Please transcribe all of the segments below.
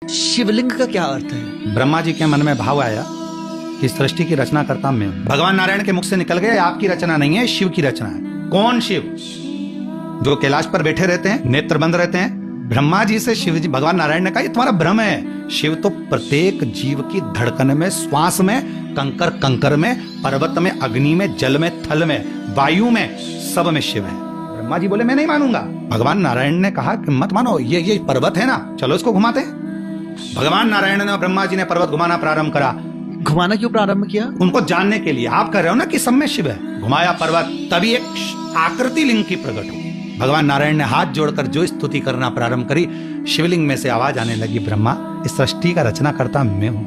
शिवलिंग का क्या अर्थ है? ब्रह्मा जी के मन में भाव आया कि सृष्टि की रचना करता मैं हूं। भगवान नारायण के मुख से निकल गए, आपकी रचना नहीं है, शिव की रचना है। कौन शिव? जो कैलाश पर बैठे रहते हैं, नेत्र बंद रहते हैं। ब्रह्मा जी से शिव जी, भगवान नारायण ने कहा ये तुम्हारा भ्रम है। शिव तो प्रत्येक जीव की धड़कन में, श्वास में, कंकर कंकर में, पर्वत में, अग्नि में, जल में, थल में, वायु में, सब में शिव है। ब्रह्मा जी बोले मैं नहीं मानूंगा। भगवान नारायण ने कहा कि मत मानो, ये पर्वत है ना, चलो इसको घुमाते हैं। भगवान नारायण ने, ब्रह्मा जी ने पर्वत घुमाना प्रारंभ करा। घुमाना क्यों प्रारंभ किया? उनको जानने के लिए। आप कह रहे हो ना कि सब में शिव है। घुमाया पर्वत, तभी एक आकृति लिंग की प्रकट हुई। भगवान नारायण ने हाथ जोड़कर जो स्तुति करना प्रारंभ करी, शिवलिंग में से आवाज आने लगी, ब्रह्मा इस सृष्टि का रचना करता मैं हूं।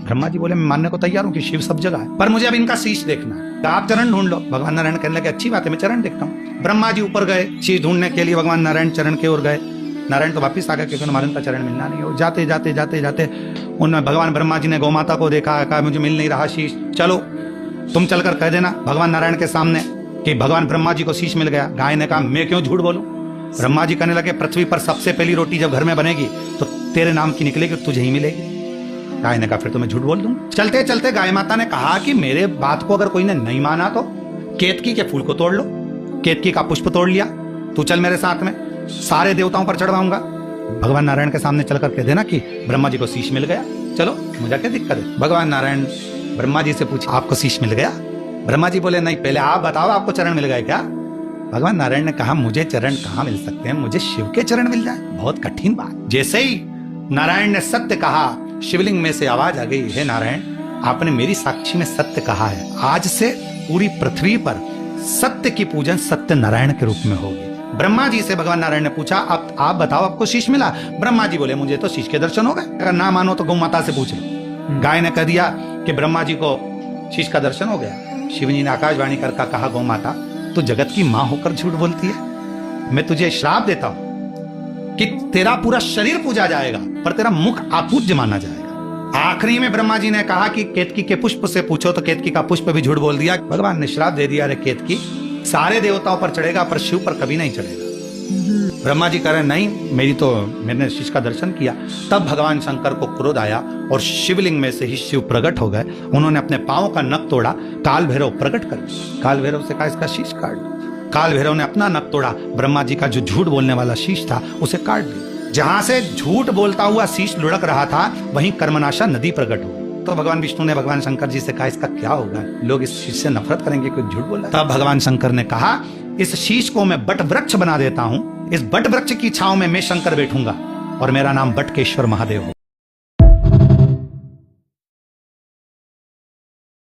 ब्रह्मा जी बोले मैं मानने को तैयार हूं कि शिव सब जगह है, पर मुझे अब इनका शीश देखना है। तो आप चरण ढूंढ लो। भगवान नारायण कहने लगे अच्छी बात है, मैं चरण देखता हूँ। ब्रह्मा जी ऊपर गए, शीश ढूंढने के लिए भगवान नारायण चरण की ओर गए। नारायण तो वापिस आ गए क्योंकि नारायण का चरण मिलना नहीं हो। जाते जाते जाते जाते उन भगवान ब्रह्मा जी ने गौ माता को देखा, कहा मुझे मिल नहीं रहा शीश, चलो तुम चलकर कह देना भगवान नारायण के सामने कि भगवान ब्रह्मा जी को शीश मिल गया। गाय ने कहा मैं क्यों झूठ बोलूं। ब्रह्मा जी कहने लगे पृथ्वी पर सबसे पहली रोटी जब घर में बनेगी तो तेरे नाम की निकलेगी, तुझे ही मिलेगी। गाय ने कहा फिर तो मैं झूठ बोल दूं। चलते चलते गाय माता ने कहा कि मेरे बात को अगर कोई ने नहीं माना तो केतकी के फूल को तोड़ लो। केतकी का पुष्प तोड़ लिया, तू चल मेरे साथ में, सारे देवताओं पर चढ़वाऊंगा। भगवान नारायण के सामने चलकर कह देना कि ब्रह्मा जी को शीश मिल गया, चलो मुझे क्या दिक्कत है। भगवान नारायण ब्रह्मा जी से पूछा आपको शीश मिल गया? ब्रह्मा जी बोले नहीं, पहले आप बताओ आपको चरण मिल गए क्या? भगवान नारायण ने कहा मुझे चरण कहाँ मिल सकते हैं, मुझे शिव के चरण मिल जाए, बहुत कठिन बात। जैसे ही नारायण ने सत्य कहा, शिवलिंग में से आवाज आ गई, हे नारायण आपने मेरी साक्षी में सत्य कहा है, आज से पूरी पृथ्वी पर सत्य की पूजन सत्य नारायण के रूप में होगी। ब्रह्मा जी से भगवान नारायण ने पूछा अब आप बताओ आपको शीश मिला? ब्रह्मा जी बोले मुझे तो शीश के दर्शन हो गए, अगर ना मानो तो गौ माता से पूछ लो। गाय ने कह दिया कि ब्रह्मा जी को शीश का दर्शन हो गया। शिव जी ने आकाशवाणी करके कहा गौ माता तू जगत की मां होकर झूठ बोलती है, मैं तुझे श्राप देता हूं कि तेरा पूरा शरीर पूजा जाएगा पर तेरा मुख अपूज्य माना जाएगा। आखिरी में ब्रह्मा जी ने कहा कि केतकी के पुष्प से पूछो, तो केतकी का पुष्प भी झूठ बोल दिया। भगवान ने श्राप दे दिया, रे केतकी सारे देवताओं पर चढ़ेगा पर शिव पर कभी नहीं चढ़ेगा। ब्रह्मा जी कह रहे नहीं, मैंने शीश का दर्शन किया। तब भगवान शंकर को क्रोध आया और शिवलिंग में से ही शिव प्रकट हो गए। उन्होंने अपने पांव का नख तोड़ा, काल भैरव प्रकट कर दिया। काल भैरव से कहा इसका शीश काट दो। काल भैरव ने अपना नख तोड़ा, ब्रह्मा जी का जो झूठ बोलने वाला शीश था उसे काट दिया। जहां से झूठ बोलता हुआ शीश लुढ़क रहा था वहीं कर्मनाशा नदी प्रकट हो। तो भगवान विष्णु ने भगवान शंकर जी से कहा इसका क्या होगा, लोग इस शीश से नफरत करेंगे क्योंकि झूठ बोला। तब भगवान शंकर ने कहा इस शीश को मैं बट वृक्ष बना देता हूं, इस बट वृक्ष की छांव में मैं शंकर बैठूंगा और मेरा नाम बटकेश्वर महादेव हो।